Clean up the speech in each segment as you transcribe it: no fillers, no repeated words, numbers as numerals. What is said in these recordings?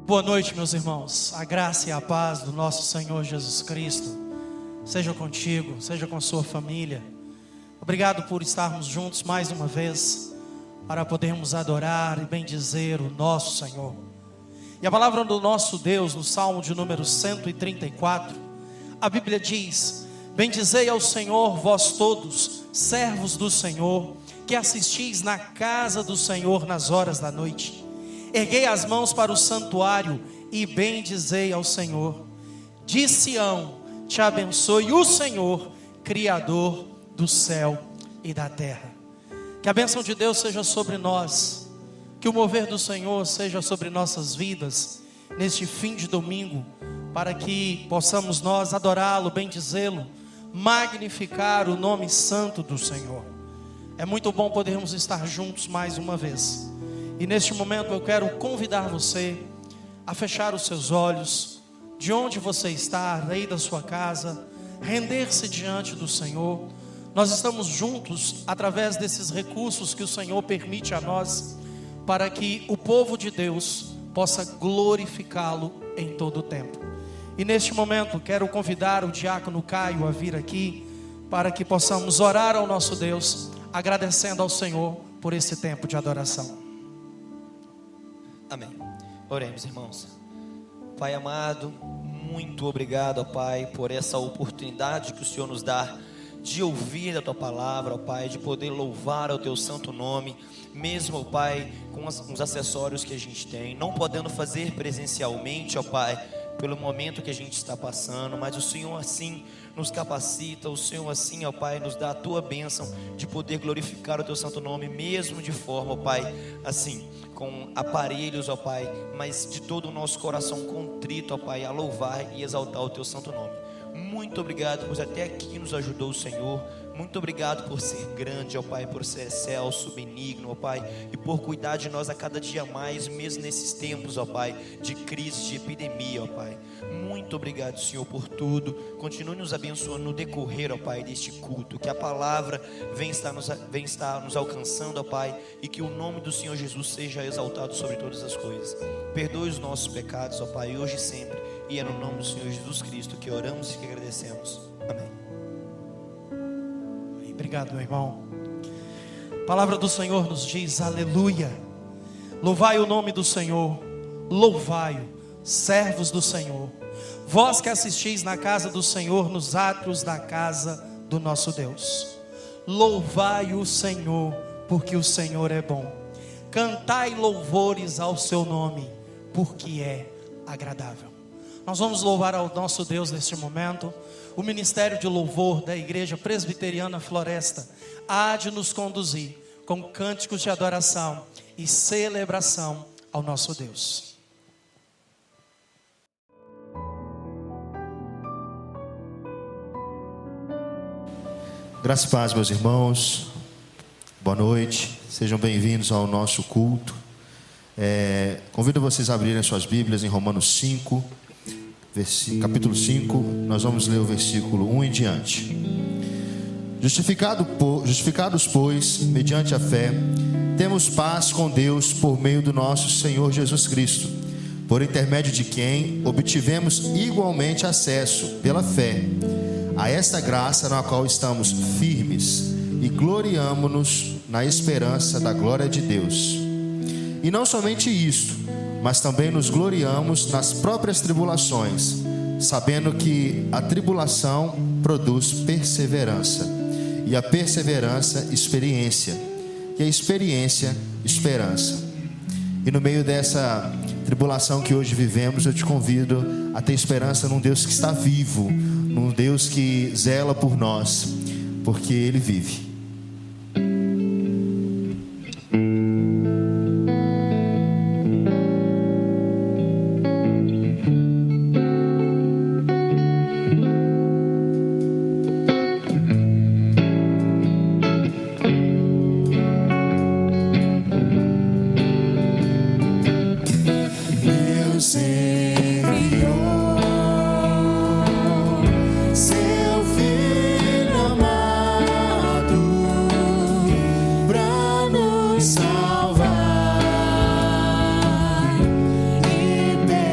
Boa noite, meus irmãos. A graça e a paz do nosso Senhor Jesus Cristo seja contigo, seja com sua família. Obrigado por estarmos juntos mais uma vez para podermos adorar e bendizer o nosso Senhor. E a palavra do nosso Deus, no Salmo de número 134, a Bíblia diz: bendizei ao Senhor vós todos, servos do Senhor, que assistis na casa do Senhor nas horas da noite. Erguei as mãos para o santuário e bendizei ao Senhor. De Sião te abençoe o Senhor, Criador do céu e da terra. Que a bênção de Deus seja sobre nós, que o mover do Senhor seja sobre nossas vidas neste fim de domingo, para que possamos nós adorá-lo, bendizê-lo, magnificar o nome santo do Senhor. É muito bom podermos estar juntos mais uma vez. E neste momento eu quero convidar você a fechar os seus olhos, de onde você está, aí da sua casa, render-se diante do Senhor. Nós estamos juntos através desses recursos que o Senhor permite a nós, para que o povo de Deus possa glorificá-lo em todo o tempo. E neste momento quero convidar o diácono Caio a vir aqui, para que possamos orar ao nosso Deus, agradecendo ao Senhor por esse tempo de adoração. Amém. Oremos, irmãos. Pai amado, muito obrigado, ó Pai, por essa oportunidade que o Senhor nos dá de ouvir a Tua palavra, ó Pai, de poder louvar o Teu santo nome, mesmo, ó Pai, com os acessórios que a gente tem, não podendo fazer presencialmente, ó Pai, pelo momento que a gente está passando, mas o Senhor assim nos capacita, o Senhor assim, ó Pai, nos dá a Tua bênção de poder glorificar o Teu santo nome, mesmo de forma, ó Pai, assim, com aparelhos, ó Pai, mas de todo o nosso coração contrito, ó Pai, a louvar e exaltar o Teu santo nome. Muito obrigado, pois até aqui nos ajudou o Senhor. Muito obrigado por ser grande, ó Pai, por ser excelso, benigno, ó Pai, e por cuidar de nós a cada dia mais, mesmo nesses tempos, ó Pai, de crise, de epidemia, ó Pai. Muito obrigado, Senhor, por tudo. Continue nos abençoando no decorrer, ó Pai, deste culto. Que a palavra venha estar nos alcançando, ó Pai, e que o nome do Senhor Jesus seja exaltado sobre todas as coisas. Perdoe os nossos pecados, ó Pai, hoje e sempre. E é no nome do Senhor Jesus Cristo que oramos e que agradecemos. Amém. Obrigado, meu irmão. A palavra do Senhor nos diz: aleluia. Louvai o nome do Senhor, louvai-o, servos do Senhor, vós que assistis na casa do Senhor, nos átrios da casa do nosso Deus. Louvai o Senhor, porque o Senhor é bom. Cantai louvores ao seu nome, porque é agradável. Nós vamos louvar ao nosso Deus neste momento. O ministério de louvor da Igreja Presbiteriana Floresta há de nos conduzir com cânticos de adoração e celebração ao nosso Deus. Graça e paz, meus irmãos. Boa noite. Sejam bem-vindos ao nosso culto. Convido vocês a abrirem suas Bíblias em Romanos 5. Capítulo 5, nós vamos ler o versículo 1 em diante. Justificados, pois, mediante a fé, temos paz com Deus por meio do nosso Senhor Jesus Cristo, por intermédio de quem obtivemos igualmente acesso, pela fé, a esta graça na qual estamos firmes e gloriamo-nos na esperança da glória de Deus. E não somente isto, mas também nos gloriamos nas próprias tribulações, sabendo que a tribulação produz perseverança, e a perseverança, experiência, e a experiência, esperança. E no meio dessa tribulação que hoje vivemos, eu te convido a ter esperança num Deus que está vivo, num Deus que zela por nós, porque Ele vive. Seu filho amado pra nos salvar, libertar.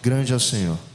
grande é o Senhor.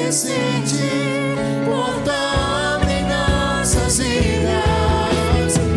agradecer-te por tua obra em nossas vidas.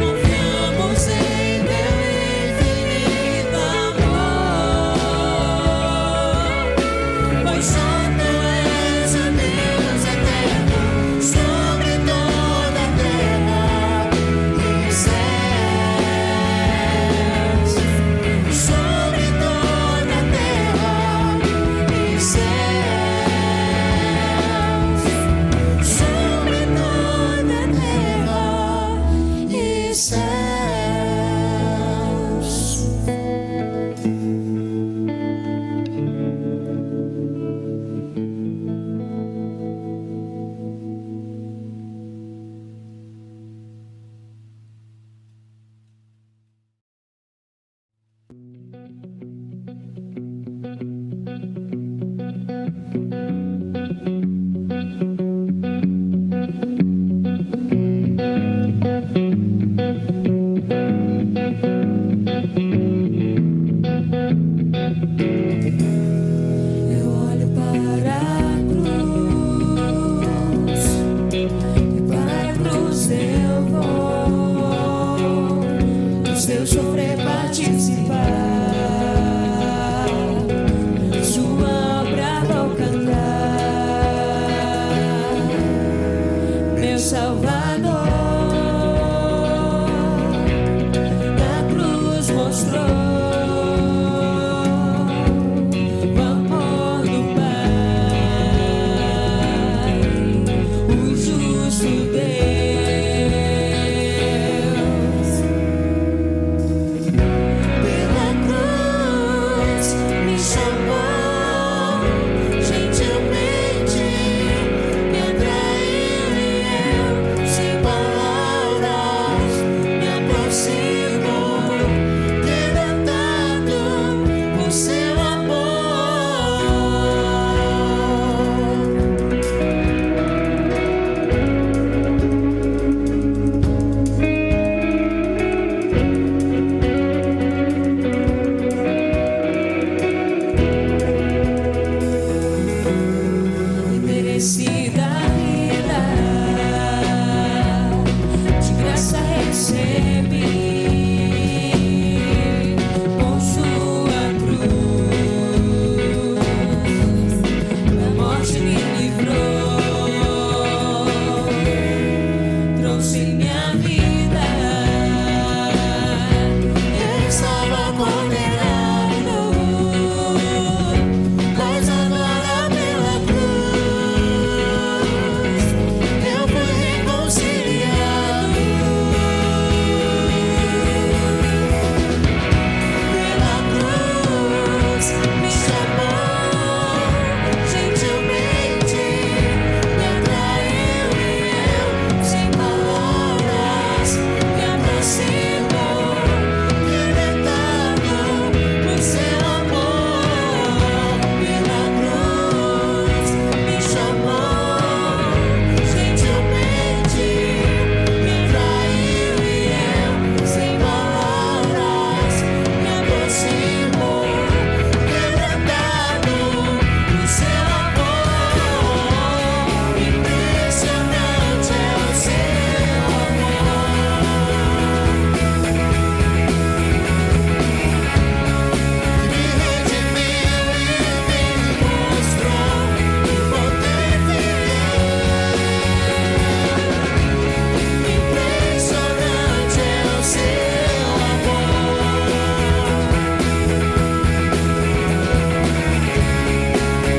vida. Eu estava condenado, mas agora pela cruz eu fui reconciliado. Pela cruz me chamou gentilmente, me atraiu e eu, sem palavras, me aproximo, libertado por seu amor. Pela cruz me chamou gentilmente, me atraiu e eu, sem palavras, me aproximo, libertado por seu amor. Impressionante é o seu me redimiu e me mostrou o poder fiel. Impressionante é o seu amor.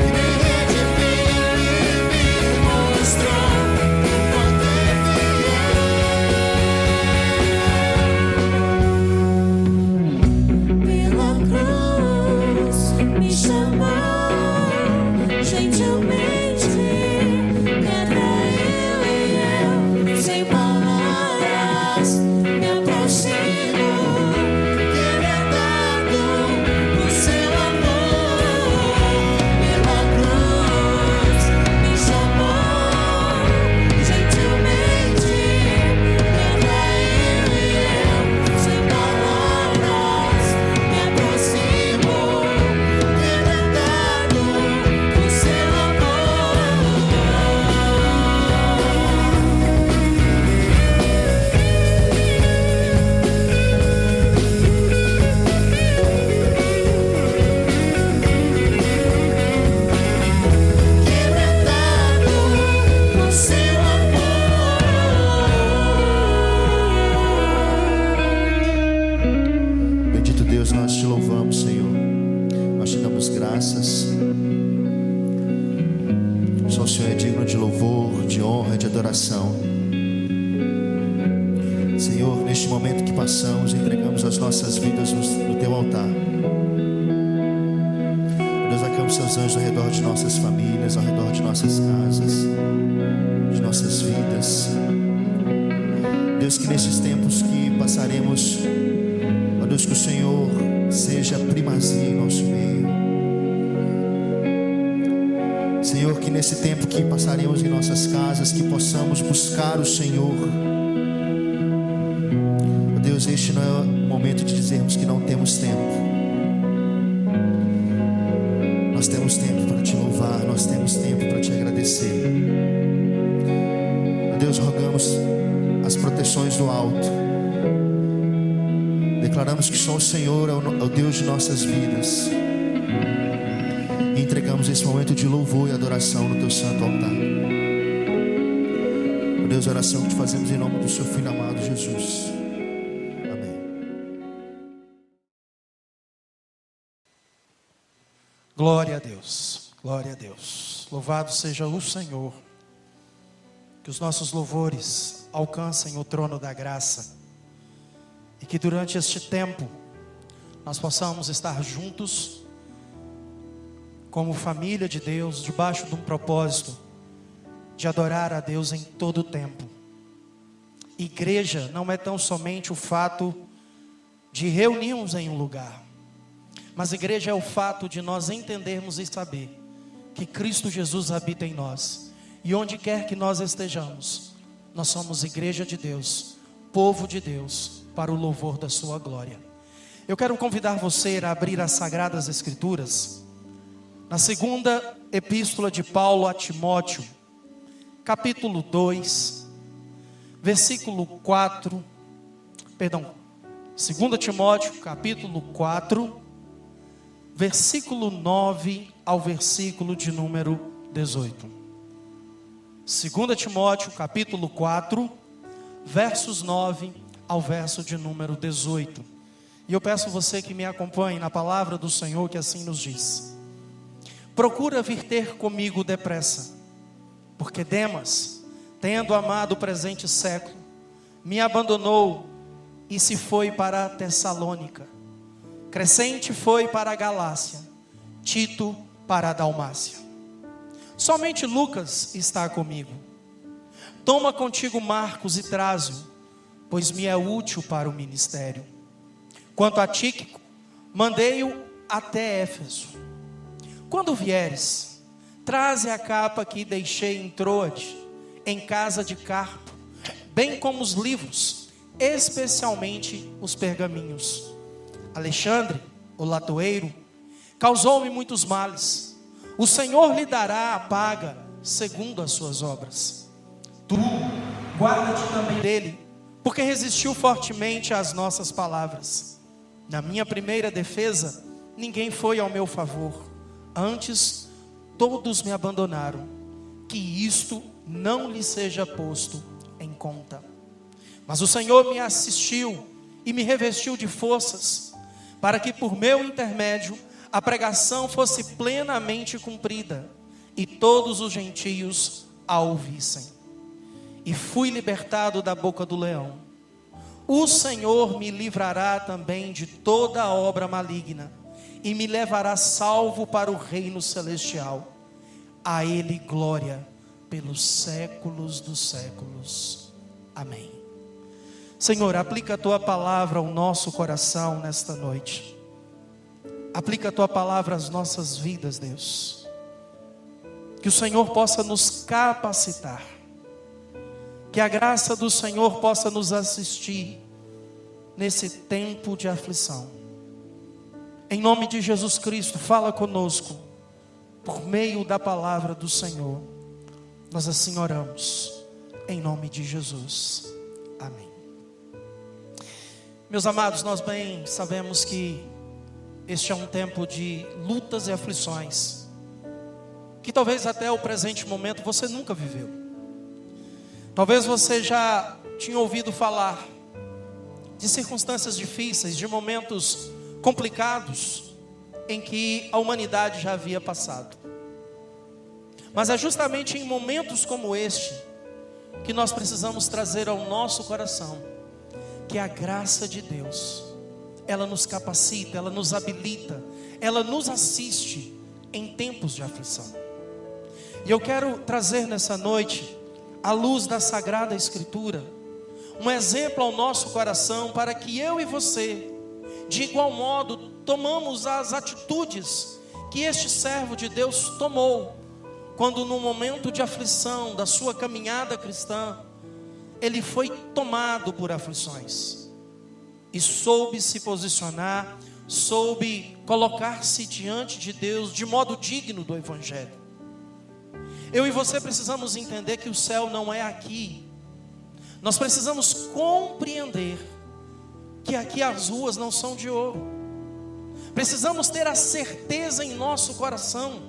Me redimiu e me mostrou o poder fiel. Pela cruz me chamou gentilmente, me atraiu e eu, sem palavras, me aproximo, libertado por seu amor. Pela cruz me chamou gentilmente, me atraiu e eu, sem palavras, me aproximo, libertado por seu Bendito Deus, nós te louvamos, Senhor. Nós te damos graças. Só o Senhor é digno de louvor, de honra, de adoração. Senhor, neste momento que passamos, entregamos as nossas vidas no teu altar. Deus, acampa os seus anjos ao redor de nossas famílias, ao redor de nossas casas, de nossas vidas. Deus, que nesses tempos que passaremos, ó Deus, que o Senhor seja primazia em nosso meio. Senhor, que nesse tempo que passaremos em nossas casas, que possamos buscar o Senhor. Ó Deus, este não é o momento de dizermos que não temos tempo. Nós temos tempo para te louvar, nós temos tempo para te agradecer. Ó Deus, rogamos as proteções do alto. Declaramos que só o Senhor é o Deus de nossas vidas. E entregamos esse momento de louvor e adoração no teu santo altar. Ó Deus, a oração que te fazemos em nome do seu Filho amado Jesus. Amém. Glória a Deus, glória a Deus. Louvado seja o Senhor. Que os nossos louvores alcancem o trono da graça. E que durante este tempo nós possamos estar juntos como família de Deus, debaixo de um propósito de adorar a Deus em todo o tempo. Igreja não é tão somente o fato de reunirmos em um lugar, mas igreja é o fato de nós entendermos e saber que Cristo Jesus habita em nós. E onde quer que nós estejamos, nós somos igreja de Deus, povo de Deus, para o louvor da sua glória. Eu quero convidar você a abrir as Sagradas Escrituras, na segunda epístola de Paulo a Timóteo, capítulo 2, versículo 4, 2 Timóteo, capítulo 4, versículo 9 ao versículo de número 18. 2 Timóteo, capítulo 4, versos 9 ao verso de número 18. E eu peço você que me acompanhe na palavra do Senhor, que assim nos diz: procura vir ter comigo depressa, porque Demas, tendo amado o presente século, me abandonou e se foi para a Tessalônica. Crescente foi para a Galácia, Tito para a Dalmácia. Somente Lucas está comigo. Toma contigo Marcos e traze-o, pois me é útil para o ministério. Quanto a Tíquico, mandei-o até Éfeso. Quando vieres, traze a capa que deixei em Troade, em casa de Carpo, bem como os livros, especialmente os pergaminhos. Alexandre, o latoeiro, causou-me muitos males. O Senhor lhe dará a paga segundo as suas obras. Tu, guarda-te também dele, porque resistiu fortemente às nossas palavras. Na minha primeira defesa, ninguém foi ao meu favor. Antes, todos me abandonaram. Que isto não lhe seja posto em conta. Mas o Senhor me assistiu e me revestiu de forças, para que por meu intermédio a pregação fosse plenamente cumprida e todos os gentios a ouvissem. E fui libertado da boca do leão. O Senhor me livrará também de toda obra maligna e me levará salvo para o reino celestial. A Ele glória pelos séculos dos séculos. Amém. Senhor, aplica a Tua palavra ao nosso coração nesta noite. Aplica a Tua palavra às nossas vidas, Deus. Que o Senhor possa nos capacitar. Que a graça do Senhor possa nos assistir nesse tempo de aflição. Em nome de Jesus Cristo, fala conosco por meio da palavra do Senhor. Nós assim oramos, em nome de Jesus. Amém. Meus amados, nós bem sabemos que este é um tempo de lutas e aflições, que talvez até o presente momento você nunca viveu. Talvez você já tinha ouvido falar de circunstâncias difíceis, de momentos complicados em que a humanidade já havia passado. Mas é justamente em momentos como este que nós precisamos trazer ao nosso coração que a graça de Deus, ela nos capacita, ela nos habilita, ela nos assiste em tempos de aflição. E eu quero trazer nessa noite, à luz da Sagrada Escritura, um exemplo ao nosso coração para que eu e você, de igual modo, tomamos as atitudes que este servo de Deus tomou, quando no momento de aflição da sua caminhada cristã, ele foi tomado por aflições, e soube se posicionar, soube colocar-se diante de Deus, de modo digno do Evangelho. Eu e você precisamos entender que o céu não é aqui. Nós precisamos compreender que aqui as ruas não são de ouro. Precisamos ter a certeza em nosso coração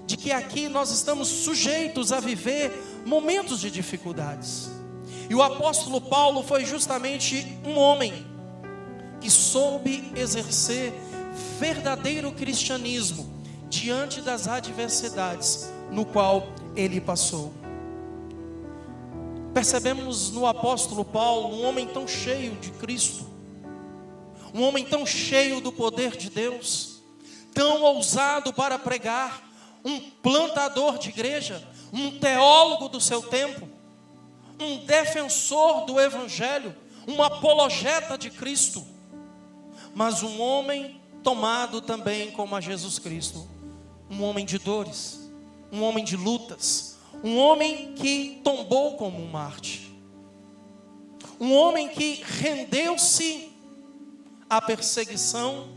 de que aqui nós estamos sujeitos a viver momentos de dificuldades. E o apóstolo Paulo foi justamente um homem que soube exercer verdadeiro cristianismo diante das adversidades no qual ele passou. Percebemos no apóstolo Paulo um homem tão cheio de Cristo, um homem tão cheio do poder de Deus, tão ousado para pregar, um plantador de igreja, um teólogo do seu tempo, um defensor do Evangelho, um apologeta de Cristo, mas um homem tomado também como a Jesus Cristo, um homem de dores, um homem de lutas, um homem que tombou como um Marte, um homem que rendeu-se à perseguição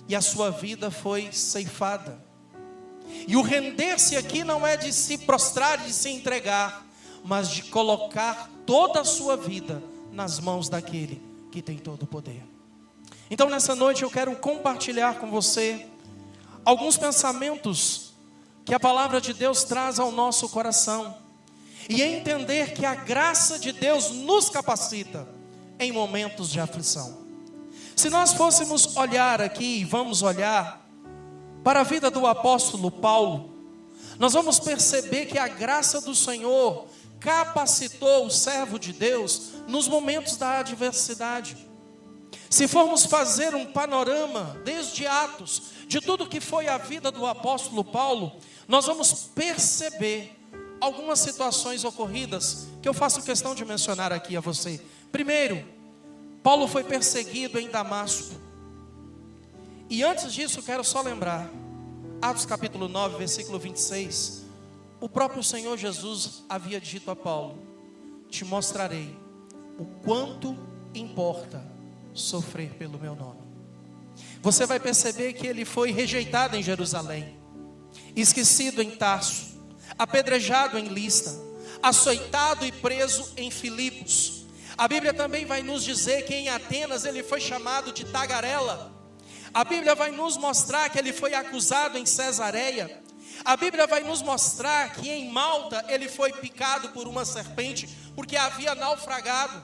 e a sua vida foi ceifada. E o render-se aqui não é de se prostrar, de se entregar, mas de colocar toda a sua vida nas mãos daquele que tem todo o poder. Então nessa noite eu quero compartilhar com você alguns pensamentos que a palavra de Deus traz ao nosso coração. e entender que a graça de Deus nos capacita em momentos de aflição. Se nós fôssemos olhar aqui, vamos olhar para a vida do apóstolo Paulo, nós vamos perceber que a graça do Senhor capacitou o servo de Deus nos momentos da adversidade. Se formos fazer um panorama, desde Atos, de tudo que foi a vida do apóstolo Paulo, nós vamos perceber algumas situações ocorridas que eu faço questão de mencionar aqui a você. Primeiro, Paulo foi perseguido em Damasco. E antes disso, quero só lembrar, Atos capítulo 9, versículo 26, o próprio Senhor Jesus havia dito a Paulo: te mostrarei o quanto importa sofrer pelo meu nome. Você vai perceber que ele foi rejeitado em Jerusalém, esquecido em Tarso, apedrejado em Listra, açoitado e preso em Filipos. A Bíblia também vai nos dizer que em Atenas ele foi chamado de tagarela. A Bíblia vai nos mostrar que ele foi acusado em Cesareia. A Bíblia vai nos mostrar que em Malta ele foi picado por uma serpente, porque havia naufragado,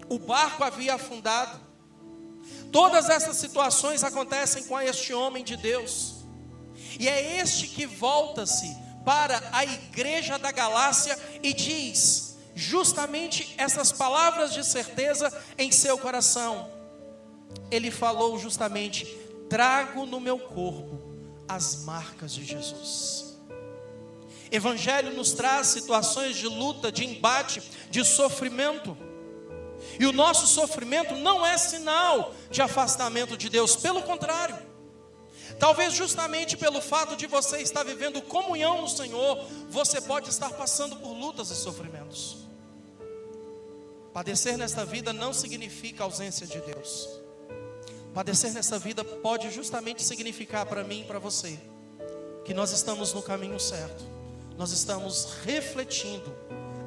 o barco havia afundado. Todas essas situações acontecem com este homem de Deus, e é este que volta-se para a igreja da Galácia e diz justamente essas palavras de certeza em seu coração. Ele falou justamente: trago no meu corpo as marcas de Jesus. Evangelho nos traz situações de luta, de embate, de sofrimento. E o nosso sofrimento não é sinal de afastamento de Deus, pelo contrário. Talvez justamente pelo fato de você estar vivendo comunhão no Senhor, você pode estar passando por lutas e sofrimentos. Padecer nesta vida não significa ausência de Deus. Padecer nessa vida pode justamente significar para mim e para você que nós estamos no caminho certo. Nós estamos refletindo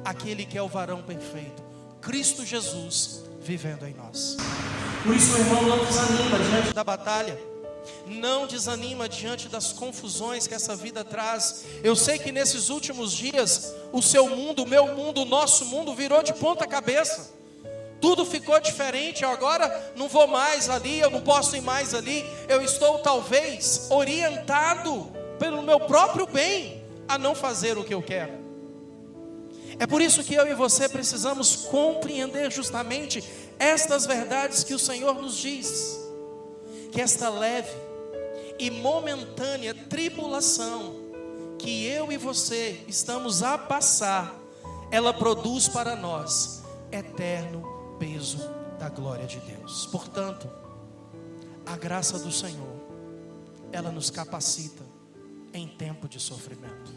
aquele que é o varão perfeito, Cristo Jesus, vivendo em nós. Por isso, meu irmão, não desanima diante da batalha. Não desanima diante das confusões que essa vida traz. Eu sei que nesses últimos dias o seu mundo, o meu mundo, o nosso mundo virou de ponta cabeça. Tudo ficou diferente. Eu agora não vou mais ali, eu não posso ir mais ali. Eu estou talvez orientado pelo meu próprio bem a não fazer o que eu quero. É por isso que eu e você precisamos compreender justamente estas verdades que o Senhor nos diz. Que esta leve e momentânea tribulação que eu e você estamos a passar, ela produz para nós eterno peso da glória de Deus. Portanto, a graça do Senhor, ela nos capacita em tempo de sofrimento.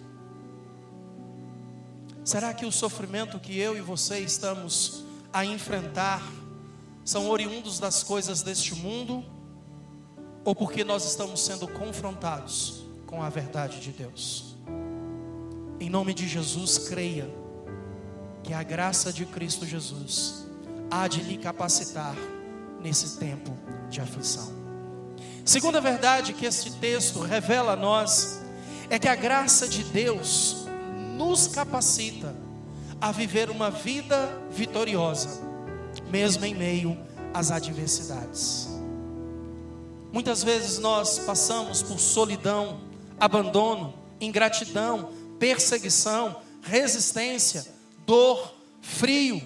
Será que o sofrimento que eu e você estamos a enfrentar são oriundos das coisas deste mundo, ou porque nós estamos sendo confrontados com a verdade de Deus? Em nome de Jesus, creia que a graça de Cristo Jesus há de lhe capacitar nesse tempo de aflição. Segunda verdade que este texto revela a nós é que a graça de Deus nos capacita a viver uma vida vitoriosa, mesmo em meio às adversidades. Muitas vezes nós passamos por solidão, abandono, ingratidão, perseguição, resistência, dor, frio.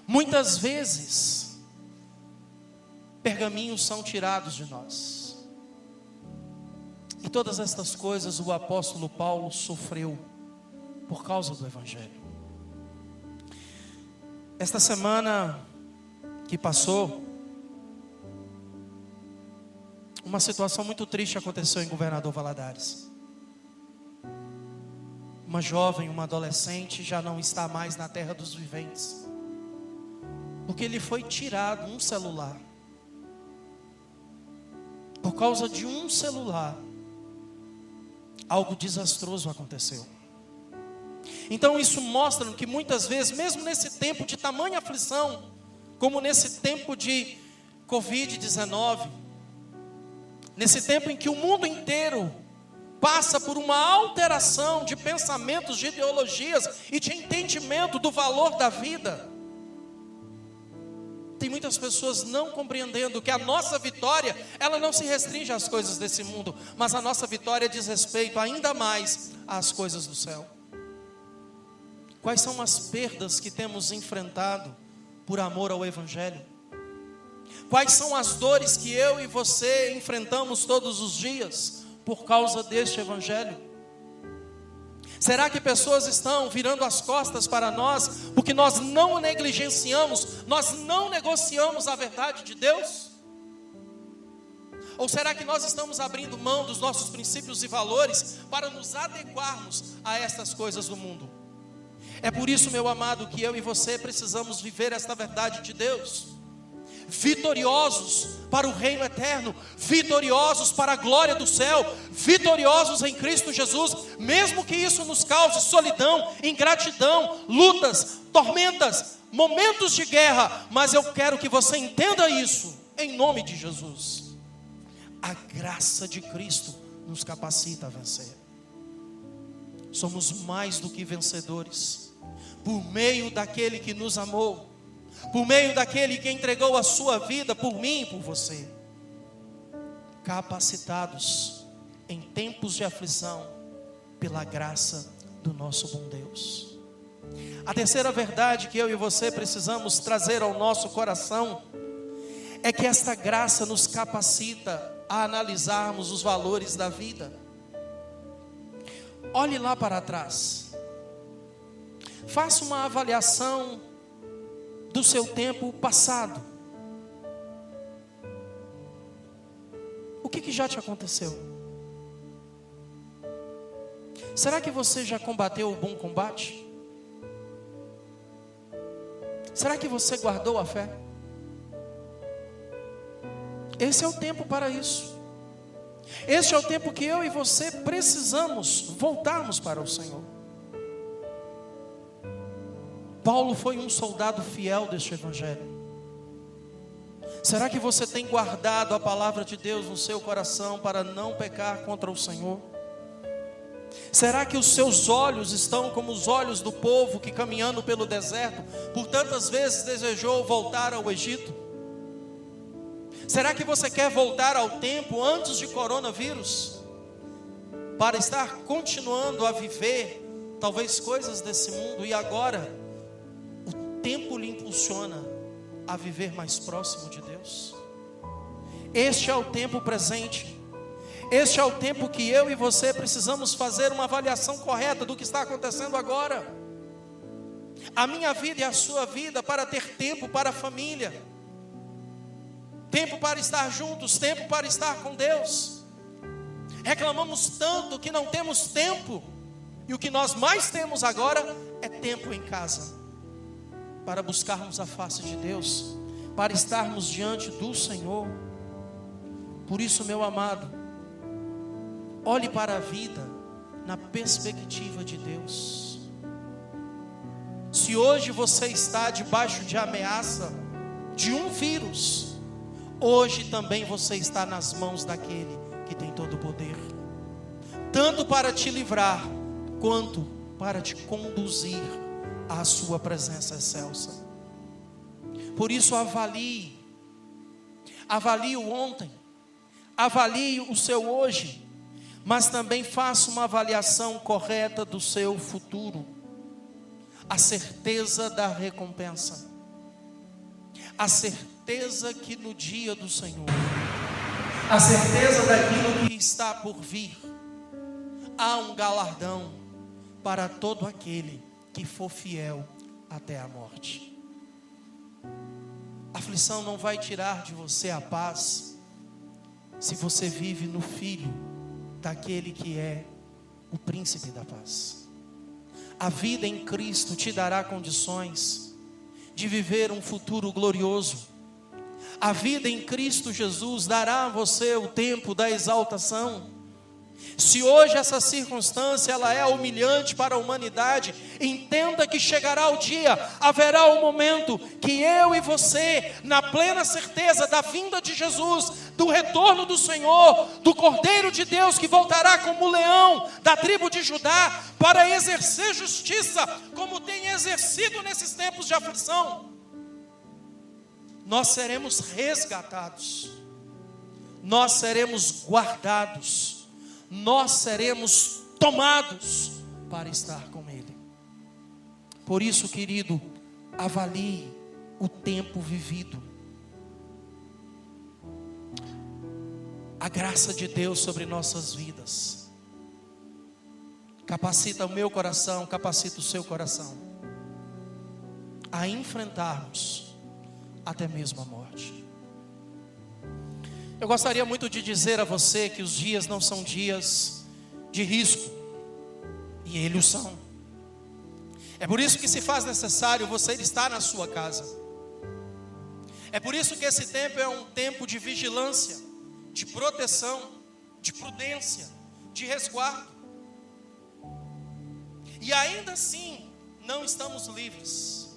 Muitas vezes pergaminhos são tirados de nós. E todas estas coisas o apóstolo Paulo sofreu por causa do Evangelho. Esta semana que passou, uma situação muito triste aconteceu em Governador Valadares. Uma jovem, uma adolescente já não está mais na terra dos viventes, porque lhe foi tirado um celular. Por causa de um celular, algo desastroso aconteceu. Então isso mostra que muitas vezes, mesmo nesse tempo de tamanha aflição, como nesse tempo de Covid-19, nesse tempo em que o mundo inteiro passa por uma alteração de pensamentos, de ideologias e de entendimento do valor da vida. Tem muitas pessoas não compreendendo que a nossa vitória, ela não se restringe às coisas desse mundo, mas a nossa vitória diz respeito ainda mais às coisas do céu. Quais são as perdas que temos enfrentado por amor ao Evangelho? Quais são as dores que eu e você enfrentamos todos os dias por causa deste Evangelho? Será que pessoas estão virando as costas para nós porque nós não negligenciamos, nós não negociamos a verdade de Deus? Ou será que nós estamos abrindo mão dos nossos princípios e valores para nos adequarmos a estas coisas do mundo? É por isso, meu amado, que eu e você precisamos viver esta verdade de Deus, vitoriosos para o reino eterno, vitoriosos para a glória do céu, vitoriosos em Cristo Jesus, mesmo que isso nos cause solidão, ingratidão, lutas, tormentas, momentos de guerra. Mas eu quero que você entenda isso, em nome de Jesus. A graça de Cristo nos capacita a vencer. Somos mais do que vencedores, por meio daquele que nos amou, por meio daquele que entregou a sua vida por mim e por você. Capacitados em tempos de aflição pela graça do nosso bom Deus. A terceira verdade que eu e você precisamos trazer ao nosso coração é que esta graça nos capacita a analisarmos os valores da vida. Olhe lá para trás. Faça uma avaliação do seu tempo passado. O que já te aconteceu? Será que você já combateu o bom combate? Será que você guardou a fé? Esse é o tempo para isso. Este é o tempo que eu e você precisamos voltarmos para o Senhor. Paulo foi um soldado fiel deste Evangelho. Será que você tem guardado a palavra de Deus no seu coração para não pecar contra o Senhor? Será que os seus olhos estão como os olhos do povo que, caminhando pelo deserto, por tantas vezes desejou voltar ao Egito? Será que você quer voltar ao tempo antes de coronavírus, para estar continuando a viver talvez coisas desse mundo, e agora o tempo lhe impulsiona a viver mais próximo de Deus? Este é o tempo presente. Este é o tempo que eu e você precisamos fazer uma avaliação correta do que está acontecendo agora. A minha vida e a sua vida, para ter tempo para a família, tempo para estar juntos, tempo para estar com Deus. Reclamamos tanto que não temos tempo, e o que nós mais temos agora é tempo em casa, para buscarmos a face de Deus, para estarmos diante do Senhor. Por isso, meu amado, olhe para a vida na perspectiva de Deus. Se hoje você está debaixo de ameaça de um vírus, hoje também você está nas mãos daquele que tem todo o poder, tanto para te livrar, quanto para te conduzir à sua presença excelsa. Por isso, avalie o ontem, avalie o seu hoje, mas também faça uma avaliação correta do seu futuro. A certeza da recompensa, a certeza que no dia do Senhor, a certeza daquilo que está por vir, há um galardão para todo aquele que for fiel até a morte. A aflição não vai tirar de você a paz, se você vive no Filho daquele que é o príncipe da paz. A vida em Cristo te dará condições de viver um futuro glorioso. A vida em Cristo Jesus dará a você o tempo da exaltação. Se hoje essa circunstância ela é humilhante para a humanidade, entenda que chegará o dia, haverá o momento que eu e você, na plena certeza da vinda de Jesus, do retorno do Senhor, do Cordeiro de Deus que voltará como leão da tribo de Judá, para exercer justiça, como tem exercido nesses tempos de aflição, nós seremos resgatados, nós seremos guardados, nós seremos tomados para estar com Ele. Por isso, querido, avalie o tempo vivido. A graça de Deus sobre nossas vidas capacita o meu coração, capacita o seu coração a enfrentarmos até mesmo a morte. Eu gostaria muito de dizer a você que os dias não são dias de risco, e eles são. É por isso que se faz necessário você estar na sua casa. É por isso que esse tempo é um tempo de vigilância, de proteção, de prudência, de resguardo. E ainda assim, não estamos livres.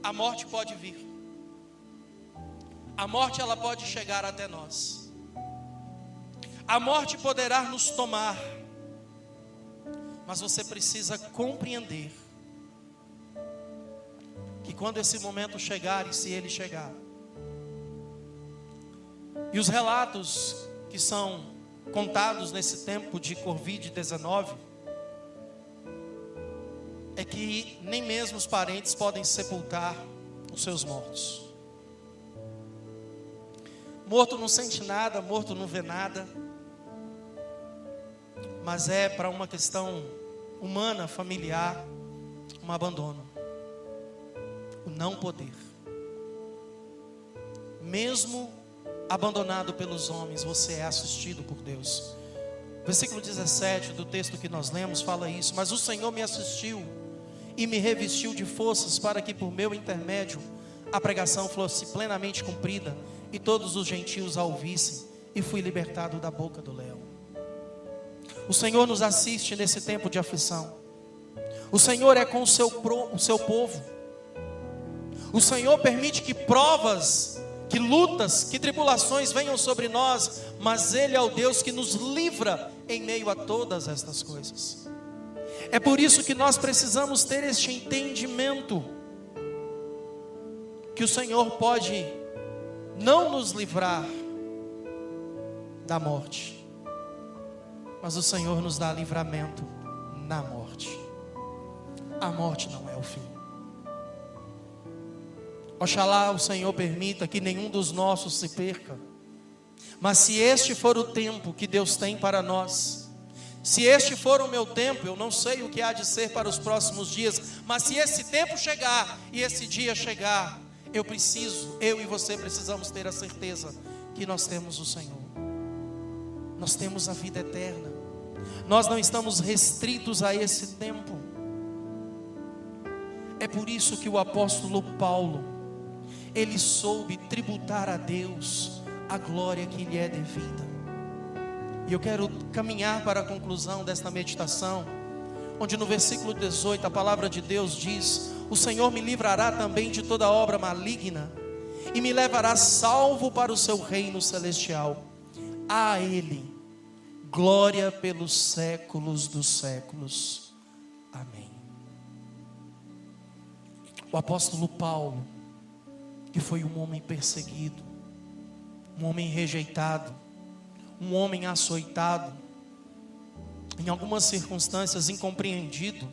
A morte pode vir. A morte ela pode chegar até nós. A morte poderá nos tomar. Mas você precisa compreender que quando esse momento chegar, e se ele chegar, e os relatos que são contados nesse tempo de Covid-19, é que nem mesmo os parentes podem sepultar os seus mortos. Morto não sente nada, morto não vê nada, mas é para uma questão humana, familiar, um abandono, o não poder. Mesmo abandonado pelos homens, você é assistido por Deus. Versículo 17 do texto que nós lemos fala isso: mas o Senhor me assistiu e me revestiu de forças para que por meu intermédio a pregação fosse plenamente cumprida e todos os gentios a ouvissem, e fui libertado da boca do leão. O Senhor nos assiste nesse tempo de aflição. O Senhor é com o seu povo. O Senhor permite que provas, que lutas, que tribulações venham sobre nós, mas Ele é o Deus que nos livra em meio a todas estas coisas. É por isso que nós precisamos ter este entendimento, que o Senhor pode não nos livrar da morte, mas o Senhor nos dá livramento na morte. A morte não é o fim. Oxalá o Senhor permita que nenhum dos nossos se perca, mas se este for o tempo que Deus tem para nós, se este for o meu tempo, eu não sei o que há de ser para os próximos dias, mas se esse tempo chegar e esse dia chegar, eu e você precisamos ter a certeza que nós temos o Senhor, nós temos a vida eterna, nós não estamos restritos a esse tempo. É por isso que o apóstolo Paulo, ele soube tributar a Deus a glória que lhe é devida. E eu quero caminhar para a conclusão desta meditação, onde no versículo 18 a palavra de Deus diz: o Senhor me livrará também de toda obra maligna e me levará salvo para o seu reino celestial. A Ele glória pelos séculos dos séculos. Amém. O apóstolo Paulo, que foi um homem perseguido, um homem rejeitado, um homem açoitado, em algumas circunstâncias incompreendido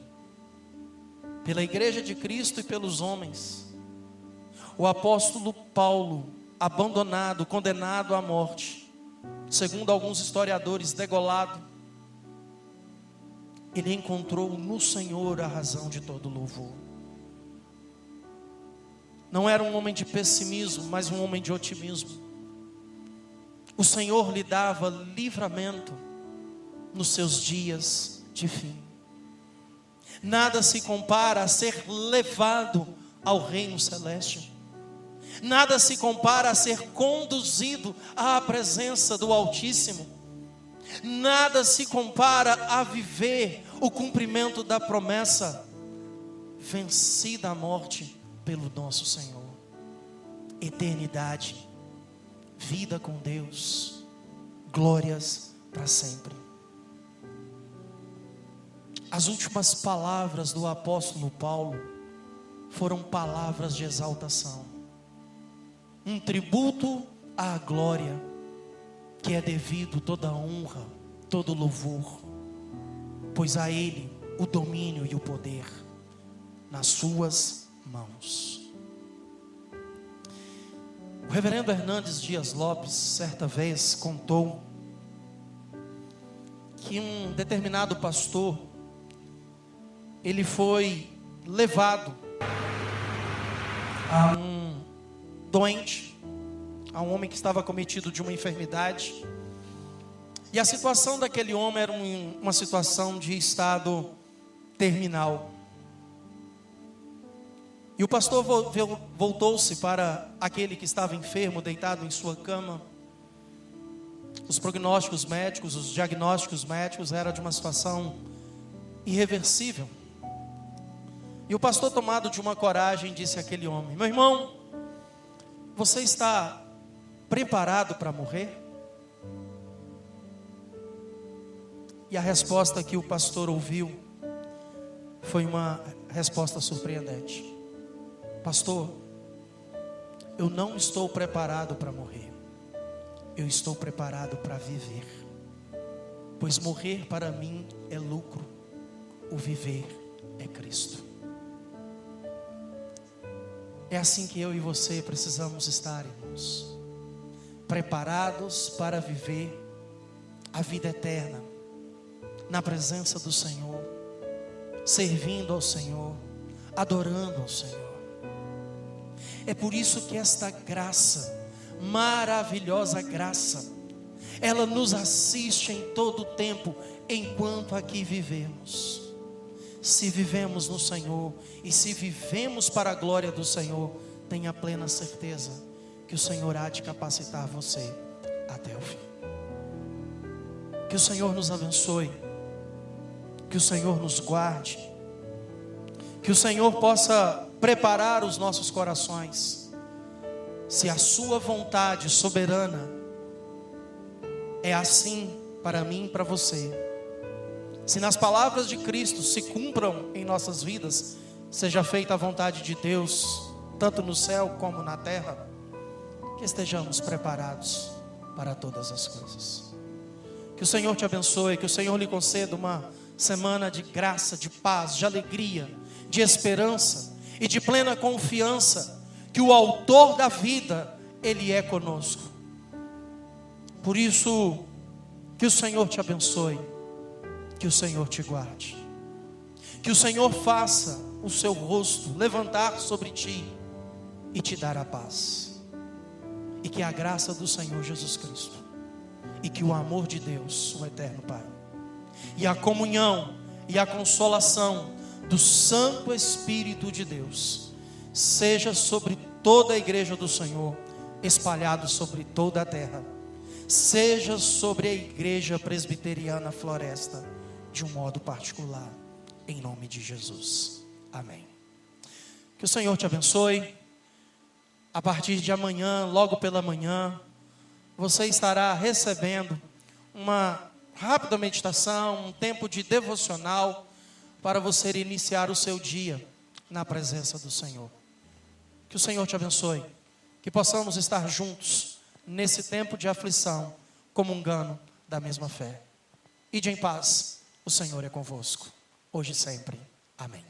pela igreja de Cristo e pelos homens. O apóstolo Paulo, abandonado, condenado à morte, segundo alguns historiadores, degolado, ele encontrou no Senhor a razão de todo louvor. Não era um homem de pessimismo, mas um homem de otimismo. O Senhor lhe dava livramento nos seus dias de fim. Nada se compara a ser levado ao reino celeste. Nada se compara a ser conduzido à presença do Altíssimo. Nada se compara a viver o cumprimento da promessa, vencida a morte pelo nosso Senhor. Eternidade, vida com Deus, glórias para sempre. As últimas palavras do apóstolo Paulo foram palavras de exaltação, um tributo à glória que é devido toda a honra, todo louvor, pois a Ele o domínio e o poder nas suas mãos. O reverendo Hernandes Dias Lopes certa vez contou que um determinado pastor, ele foi levado a um doente, a um homem que estava acometido de uma enfermidade, e a situação daquele homem era uma situação de estado terminal. E o pastor voltou-se para aquele que estava enfermo, deitado em sua cama. Os prognósticos médicos, os diagnósticos médicos eram de uma situação irreversível. E o pastor, tomado de uma coragem, disse àquele homem: meu irmão, você está preparado para morrer? E a resposta que o pastor ouviu foi uma resposta surpreendente: pastor, eu não estou preparado para morrer, eu estou preparado para viver, pois morrer para mim é lucro, o viver é Cristo. É assim que eu e você precisamos estar, irmãos, preparados para viver a vida eterna, na presença do Senhor, servindo ao Senhor, adorando ao Senhor. É por isso que esta graça, maravilhosa graça, ela nos assiste em todo o tempo, enquanto aqui vivemos. Se vivemos no Senhor e se vivemos para a glória do Senhor, tenha plena certeza que o Senhor há de capacitar você até o fim. Que o Senhor nos abençoe, que o Senhor nos guarde, que o Senhor possa preparar os nossos corações. Se a sua vontade soberana é assim para mim e para você, se nas palavras de Cristo se cumpram em nossas vidas, seja feita a vontade de Deus, tanto no céu como na terra, que estejamos preparados para todas as coisas. Que o Senhor te abençoe, que o Senhor lhe conceda uma semana de graça, de paz, de alegria, de esperança e de plena confiança que o autor da vida, Ele é conosco. Por isso, que o Senhor te abençoe, que o Senhor te guarde, que o Senhor faça o seu rosto levantar sobre ti e te dar a paz, e que a graça do Senhor Jesus Cristo, e que o amor de Deus, o eterno Pai, e a comunhão e a consolação do Santo Espírito de Deus seja sobre toda a igreja do Senhor, espalhado sobre toda a terra, seja sobre a igreja presbiteriana Floresta, de um modo particular, em nome de Jesus, amém. Que o Senhor te abençoe. A partir de amanhã, logo pela manhã, você estará recebendo uma rápida meditação, um tempo de devocional, para você iniciar o seu dia na presença do Senhor. Que o Senhor te abençoe, que possamos estar juntos nesse tempo de aflição, comungando da mesma fé. Ide em paz, o Senhor é convosco, hoje e sempre. Amém.